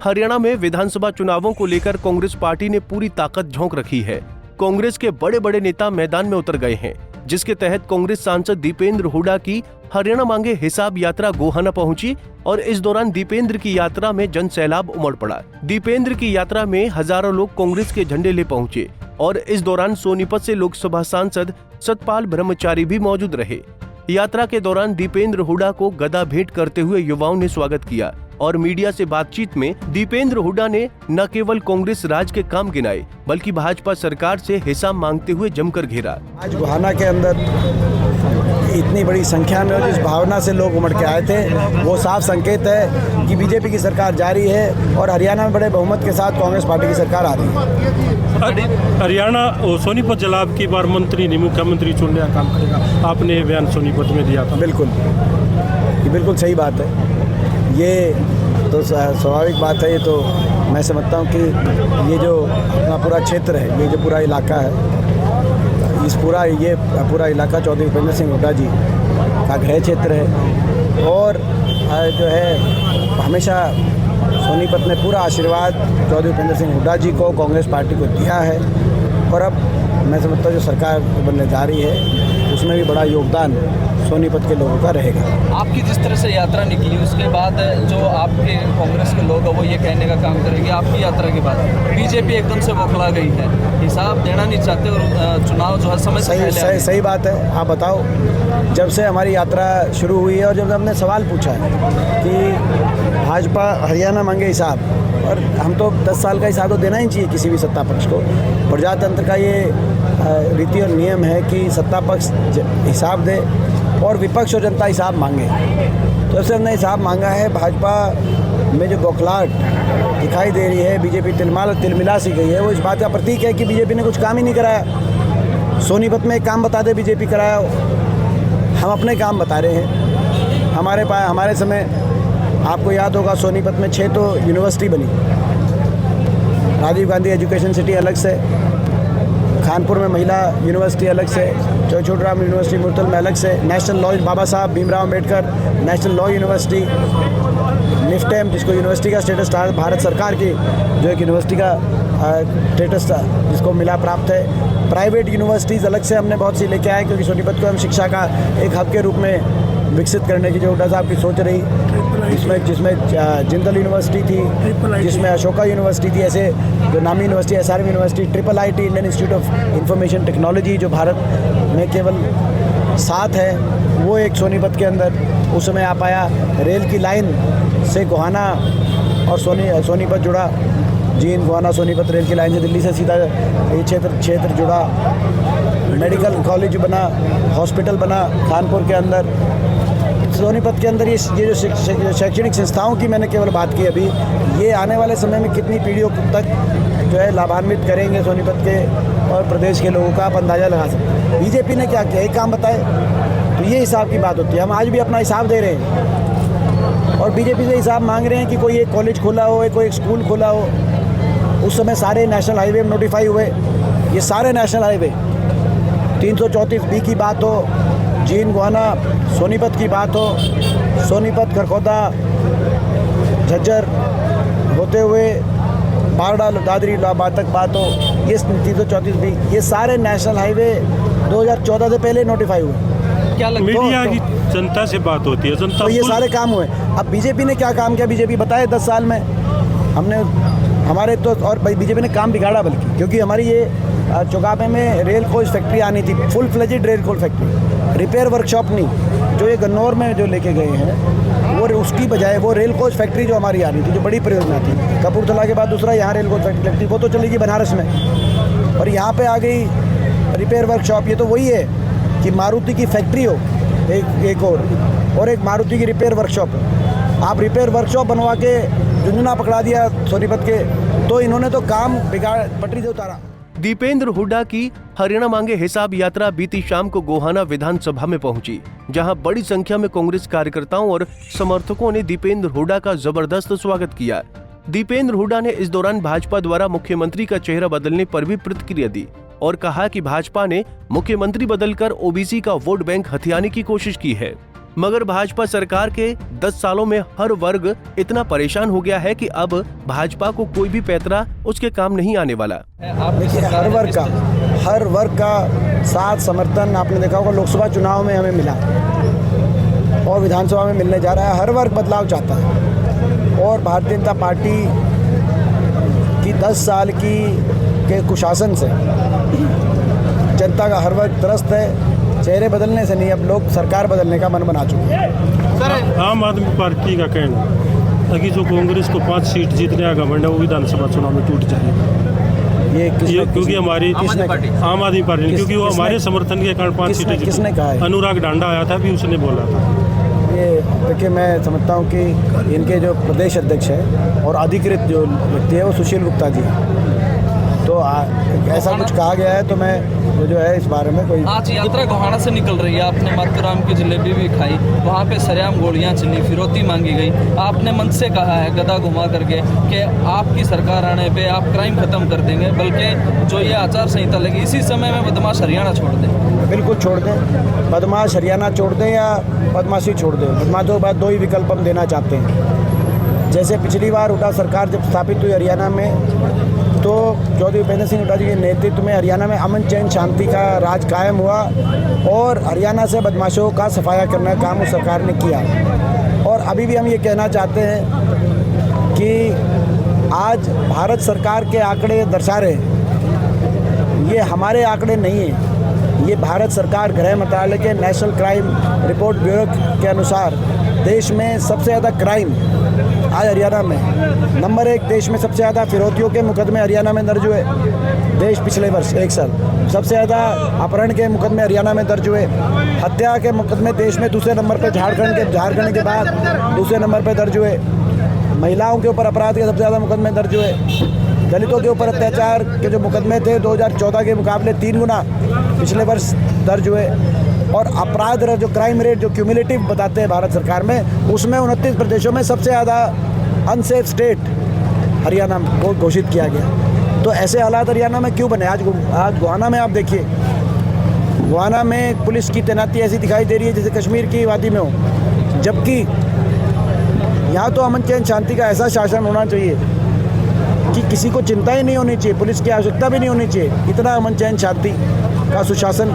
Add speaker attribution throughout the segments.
Speaker 1: हरियाणा में विधानसभा चुनावों को लेकर कांग्रेस पार्टी ने पूरी ताकत झोंक रखी है। कांग्रेस के बड़े बड़े नेता मैदान में उतर गए हैं, जिसके तहत कांग्रेस सांसद दीपेंद्र हुड्डा की हरियाणा मांगे हिसाब यात्रा गोहाना पहुंची और इस दौरान दीपेंद्र की यात्रा में जन सैलाब उमड़ पड़ा। दीपेंद्र की यात्रा में हजारों लोग कांग्रेस के झंडे ले पहुंचे और इस दौरान सोनीपत से लोकसभा सांसद सतपाल ब्रह्मचारी भी मौजूद रहे। यात्रा के दौरान दीपेंद्र हुड्डा को गदा भेंट करते हुए युवाओं ने स्वागत किया और मीडिया से बातचीत में दीपेंद्र हुड्डा ने न केवल कांग्रेस राज के काम गिनाए बल्कि भाजपा सरकार से हिसाब मांगते हुए जमकर घेरा।
Speaker 2: आज गोहाना के अंदर इतनी बड़ी संख्या में जिस भावना से लोग उमड़ के आए थे, वो साफ संकेत है कि बीजेपी की सरकार जारी है और हरियाणा में बड़े बहुमत के साथ कांग्रेस पार्टी की सरकार आ रही है।
Speaker 3: हरियाणा सोनीपत जिला की बार मंत्री ने मुख्यमंत्री चुनने का काम करेगा, आपने बयान सोनीपत में दिया था।
Speaker 2: बिल्कुल, ये बिल्कुल सही बात है। ये तो स्वाभाविक बात है। ये तो मैं समझता हूँ कि ये जो अपना पूरा क्षेत्र है, ये जो पूरा इलाका है, ये पूरा इलाका चौधरी भूपेंद्र सिंह हुड्डा जी का गृह क्षेत्र है और जो है हमेशा सोनीपत ने पूरा आशीर्वाद चौधरी भूपेंद्र सिंह हुड्डा जी को, कांग्रेस पार्टी को दिया है और अब मैं समझता हूँ जो सरकार बनने जा रही है उसमें भी बड़ा योगदान सोनीपत के लोगों का रहेगा।
Speaker 4: आपकी जिस तरह से यात्रा निकली उसके बाद जो आपके कांग्रेस के लोग हैं वो ये कहने का काम करेंगे आपकी यात्रा के बाद बीजेपी एकदम से बौखला गई है, हिसाब देना नहीं चाहते और चुनाव जो है समय से पहले।
Speaker 2: सही बात है। आप बताओ, जब से हमारी यात्रा शुरू हुई है और जब हमने सवाल पूछा है कि भाजपा हरियाणा मांगे हिसाब, और हम तो 10 साल का हिसाब तो देना ही चाहिए किसी भी सत्ता पक्ष को। प्रजातंत्र का ये रीति और नियम है कि सत्ता पक्ष हिसाब दे और विपक्ष और जनता हिसाब मांगे। तो ऐसे हमने हिसाब मांगा है। भाजपा में जो बौखलाहट दिखाई दे रही है, बीजेपी तिलमिला सी गई है, वो इस बात का प्रतीक है कि बीजेपी ने कुछ काम ही नहीं कराया। सोनीपत में एक काम बता दे बीजेपी कराया, हम अपने काम बता रहे हैं। हमारे समय आपको याद होगा सोनीपत में 6 तो यूनिवर्सिटी बनी, राजीव गांधी एजुकेशन सिटी अलग से, कानपुर में महिला यूनिवर्सिटी अलग से, छोटूराम यूनिवर्सिटी मुरतल में अलग से, नेशनल लॉ बाबा Saheb Bhimrao Ambedkar national law university, NIFTEM जिसको यूनिवर्सिटी का स्टेटस था, भारत सरकार की जो एक यूनिवर्सिटी का स्टेटस था जिसको मिला प्राप्त है। प्राइवेट यूनिवर्सिटीज़ अलग से हमने बहुत सी लेके आए क्योंकि सोनीपत को हम शिक्षा का एक हब के रूप में विकसित करने की जो हुड्डा साहब की सोच रही, जिसमें जिंदल यूनिवर्सिटी थी, जिसमें अशोका यूनिवर्सिटी थी, ऐसे जो नामी university, SRM university, IIIT Indian institute of information technology जो भारत में केवल 7 है, वो एक सोनीपत के अंदर उस समय आ पाया। रेल की लाइन से गोहाना और सोनीपत जुड़ा, जींद गोहाना सोनीपत रेल की लाइन से दिल्ली से सीधा ये क्षेत्र जुड़ा। मेडिकल कॉलेज बना, हॉस्पिटल बना कानपुर के अंदर। सोनीपत के अंदर ये जो शैक्षणिक संस्थाओं की मैंने केवल बात की अभी, ये आने वाले समय में कितनी पीढ़ियों तक जो है लाभान्वित करेंगे सोनीपत के और प्रदेश के लोगों का आप अंदाज़ा लगा सकते हैं। बीजेपी ने क्या किया, एक काम बताए, तो ये हिसाब की बात होती है। हम आज भी अपना हिसाब दे रहे हैं और बीजेपी से हिसाब मांग रहे हैं कि कोई एक कॉलेज खोला हो, कोई एक स्कूल खोला हो। उस समय सारे नेशनल हाईवे में नोटिफाई हुए, ये सारे नेशनल हाईवे 334B की बात हो, जींद गोहाना सोनीपत की बात हो, सोनीपत खरखौदा झज्जर होते हुए बारडा दादरी इलाहाबाद तक बात हो, ये 334B, ये सारे नेशनल हाईवे 2014 से पहले नोटिफाई हुए।
Speaker 3: क्या लगता है मीडिया की जनता से बात होती है, जनता
Speaker 2: तो ये सारे काम हुए। अब बीजेपी ने क्या काम किया, बीजेपी बताए 10 साल में हमने हमारे तो, और बीजेपी ने काम बिगाड़ा बल्कि, क्योंकि हमारी ये चौगापे में रेल कोच फैक्ट्री आनी थी, full fledged rail coach factory, repair workshop नहीं, जो ये गन्नौर में जो लेके गए हैं वो उसकी बजाय वो रेल कोच फैक्ट्री जो हमारी आनी थी, जो बड़ी परियोजना थी। कपूरथला के बाद दूसरा यहाँ रेल कोच फैक्ट्री लगती, वो तो चलेगी बनारस में, और यहाँ पे आ गई रिपेयर वर्कशॉप। ये तो वही है कि मारुति की फैक्ट्री हो एक और एक मारुति की रिपेयर वर्कशॉप। आप रिपेयर वर्कशॉप बनवा के झुंझुनू पकड़ा दिया सोनीपत के, तो इन्होंने तो काम बिगाड़ पटरी से उतारा।
Speaker 1: दीपेंद्र हुड्डा की हरियाणा मांगे हिसाब यात्रा बीती शाम को गोहाना विधानसभा में पहुंची, जहां बड़ी संख्या में कांग्रेस कार्यकर्ताओं और समर्थकों ने दीपेंद्र हुड्डा का जबरदस्त स्वागत किया। दीपेंद्र हुड्डा ने इस दौरान भाजपा द्वारा मुख्यमंत्री का चेहरा बदलने पर भी प्रतिक्रिया दी और कहा कि भाजपा ने मुख्यमंत्री बदलकर ओबीसी का वोट बैंक हथियाने की कोशिश की है। मगर भाजपा सरकार के 10 सालों में हर वर्ग इतना परेशान हो गया है कि अब भाजपा को कोई भी पैतरा उसके काम नहीं आने वाला।
Speaker 2: देखिए, हर वर्ग का साथ समर्थन आपने देखा होगा लोकसभा चुनाव में हमें मिला और विधानसभा में मिलने जा रहा है। हर वर्ग बदलाव चाहता है और भारतीय जनता पार्टी की 10 साल के कुशासन से जनता का हर वर्ग त्रस्त है। चेहरे बदलने से नहीं, अब लोग सरकार बदलने का मन बना चुके हैं।
Speaker 3: आम आदमी पार्टी का कहना है कि जो कांग्रेस को 5 सीट जीतने का घमंड है वो विधानसभा चुनाव में टूट जाएगा। ये क्योंकि हमारी आम आदमी पार्टी क्योंकि वो हमारे समर्थन के कारण 5 सीटें
Speaker 2: किसने कहा है?
Speaker 3: अनुराग ढांडा आया था भी, उसने बोला था।
Speaker 2: ये देखिए, मैं समझता हूँ कि इनके जो प्रदेश अध्यक्ष है और अधिकृत जो व्यक्ति है वो सुशील गुप्ता जी है। तो ऐसा कुछ कहा गया है तो मैं जो है इस बारे में कोई।
Speaker 4: आज यात्रा गोहाना से निकल रही है, आपने मातूराम की जलेबी भी खाई, वहाँ पे सरेआम गोलियाँ चली, फिरौती मांगी गई। आपने मंच से कहा है गदा घुमा करके कि आपकी सरकार आने पे आप क्राइम खत्म कर देंगे, बल्कि जो ये आचार संहिता लगी इसी समय में बदमाश हरियाणा छोड़ दें।
Speaker 2: बिल्कुल छोड़ दें, बदमाश हरियाणा छोड़ दें या बदमाशी छोड़ दें। बदमाशों के बाद 2 ही विकल्प हम देना चाहते हैं। जैसे पिछली बार हुड्डा सरकार जब स्थापित हुई हरियाणा में, तो चौधरी भूपेंद्र सिंह हुड्डा जी के नेतृत्व में हरियाणा में अमन चैन शांति का राज कायम हुआ और हरियाणा से बदमाशों का सफाया करने का काम उस सरकार ने किया। और अभी भी हम ये कहना चाहते हैं कि आज भारत सरकार के आंकड़े दर्शा रहे हैं, ये हमारे आंकड़े नहीं हैं, ये भारत सरकार गृह मंत्रालय के नेशनल क्राइम रिपोर्ट ब्यूरो के अनुसार देश में सबसे ज़्यादा क्राइम आज हरियाणा में नंबर 1। देश में सबसे ज़्यादा फिरौतियों के मुकदमे हरियाणा में दर्ज हुए देश पिछले वर्ष 1 साल। सबसे ज़्यादा अपहरण के मुकदमे हरियाणा में दर्ज हुए। हत्या के मुकदमे देश में दूसरे नंबर पर झारखंड के बाद दूसरे नंबर पर दर्ज हुए। महिलाओं के ऊपर अपराध के सबसे ज़्यादा मुकदमे दर्ज हुए। दलितों के ऊपर अत्याचार के जो मुकदमे थे 2014 के मुकाबले 3 गुना पिछले वर्ष दर्ज हुए। और अपराध जो क्राइम रेट जो क्यूमुलेटिव बताते हैं भारत सरकार में, उसमें 29 प्रदेशों में सबसे ज़्यादा अनसेफ स्टेट हरियाणा को घोषित किया गया। तो ऐसे हालात हरियाणा में क्यों बने? आज गोहाना में आप देखिए, गोहाना में पुलिस की तैनाती ऐसी दिखाई दे रही है जैसे कश्मीर की वादी में हो, जबकि यहाँ तो अमन चैन शांति का ऐसा शासन होना चाहिए कि किसी को चिंता ही नहीं होनी चाहिए, पुलिस की आवश्यकता भी नहीं होनी चाहिए। इतना अमन चैन शांति का सुशासन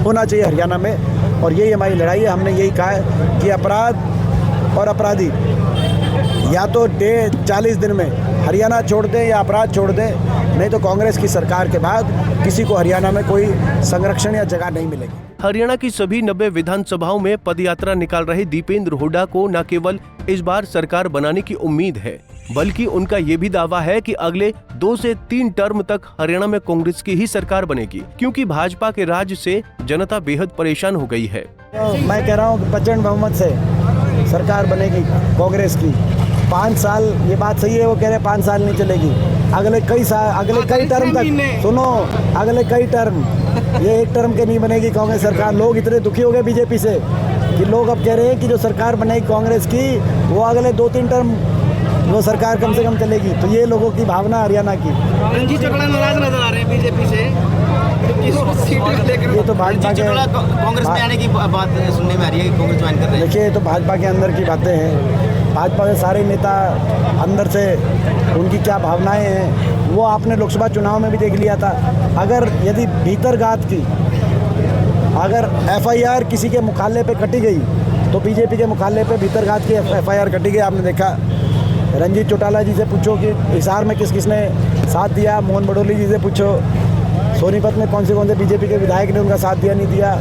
Speaker 2: होना चाहिए हरियाणा में। और यही हमारी लड़ाई है। हमने यही कहा है कि अपराध और अपराधी या तो 40 दिन में हरियाणा छोड़ दें या अपराध छोड़ दें, नहीं तो कांग्रेस की सरकार के बाद किसी को हरियाणा में कोई संरक्षण या जगह नहीं मिलेगी।
Speaker 1: हरियाणा की सभी 90 विधानसभाओं में पदयात्रा निकाल रहे दीपेंद्र हुड्डा को न केवल इस बार सरकार बनाने की उम्मीद है, बल्कि उनका ये भी दावा है कि अगले 2 से 3 टर्म तक हरियाणा में कांग्रेस की ही सरकार बनेगी, क्योंकि भाजपा के राज से जनता बेहद परेशान हो गई है।
Speaker 2: तो मैं कह रहा हूँ कि प्रचंड बहुमत से सरकार बनेगी कांग्रेस की। 5 साल, ये बात सही है, वो कह रहे हैं 5 साल नहीं चलेगी, अगले कई टर्म तक। सुनो, अगले कई टर्म, ये 1 टर्म के नहीं बनेगी कांग्रेस सरकार। लोग इतने दुखी हो गए बीजेपी से कि लोग अब कह रहे हैं कि जो सरकार बनेगी कांग्रेस की वो अगले 2-3 टर्म वो सरकार कम से कम चलेगी। तो ये लोगों की भावना हरियाणा की।
Speaker 5: रंजीत चोटाला नाराज नजर आ रहे हैं बीजेपी से,
Speaker 2: ये तो भाजपा के
Speaker 5: कांग्रेस में आने की बात सुनने में आ रही है कि कांग्रेस ज्वाइन कर रहे हैं।
Speaker 2: देखिए, ये तो भाजपा के अंदर की बातें हैं। भाजपा के सारे नेता अंदर से उनकी क्या भावनाएं हैं वो आपने लोकसभा चुनाव में भी देख लिया था। अगर यदि भीतरघात की अगर FIR किसी के मुकाले पे कटी गई तो बीजेपी के मुकाले पे भीतरघात की FIR कटी गई। आपने देखा, रंजीत चोटाला जी से पूछो कि हिसार में किस किसने साथ दिया, मोहन बडोली जी से पूछो सोनीपत में कौन से बीजेपी के विधायक ने उनका साथ दिया नहीं दिया।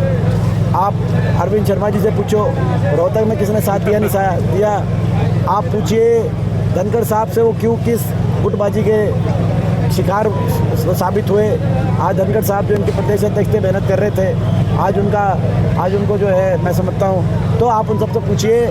Speaker 2: आप अरविंद शर्मा जी से पूछो रोहतक में किसने साथ दिया नहीं दिया। आप पूछिए धनखड़ साहब से वो क्यों किस गुटबाजी के शिकार साबित हुए। आज धनखड़ साहब जो इनके प्रदेश अध्यक्ष थे, मेहनत कर रहे थे, आज उनको जो है मैं समझता हूँ। तो आप उन सबसे पूछिए,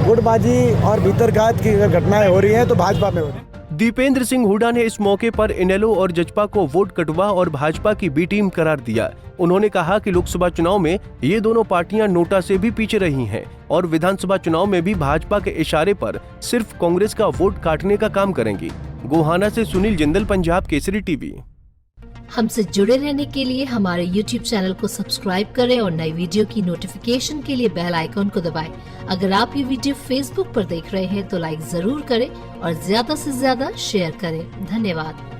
Speaker 2: गुटबाजी और भीतरघात की अगर घटनाएं हो रही हैं तो भाजपा में हो रही है।
Speaker 1: दीपेंद्र सिंह हुड्डा ने इस मौके पर इनेलो और जजपा को वोट कटवा और भाजपा की बी टीम करार दिया। उन्होंने कहा कि लोकसभा चुनाव में ये दोनों पार्टियां नोटा से भी पीछे रही हैं और विधानसभा चुनाव में भी भाजपा के इशारे पर सिर्फ कांग्रेस का वोट काटने का काम करेंगी। गोहाना से सुनील जिंदल, पंजाब केसरी टीवी।
Speaker 6: हमसे जुड़े रहने के लिए हमारे YouTube चैनल को सब्सक्राइब करें और नई वीडियो की नोटिफिकेशन के लिए बेल आइकॉन को दबाएं। अगर आप ये वीडियो Facebook पर देख रहे हैं तो लाइक जरूर करें और ज्यादा से ज्यादा शेयर करें। धन्यवाद।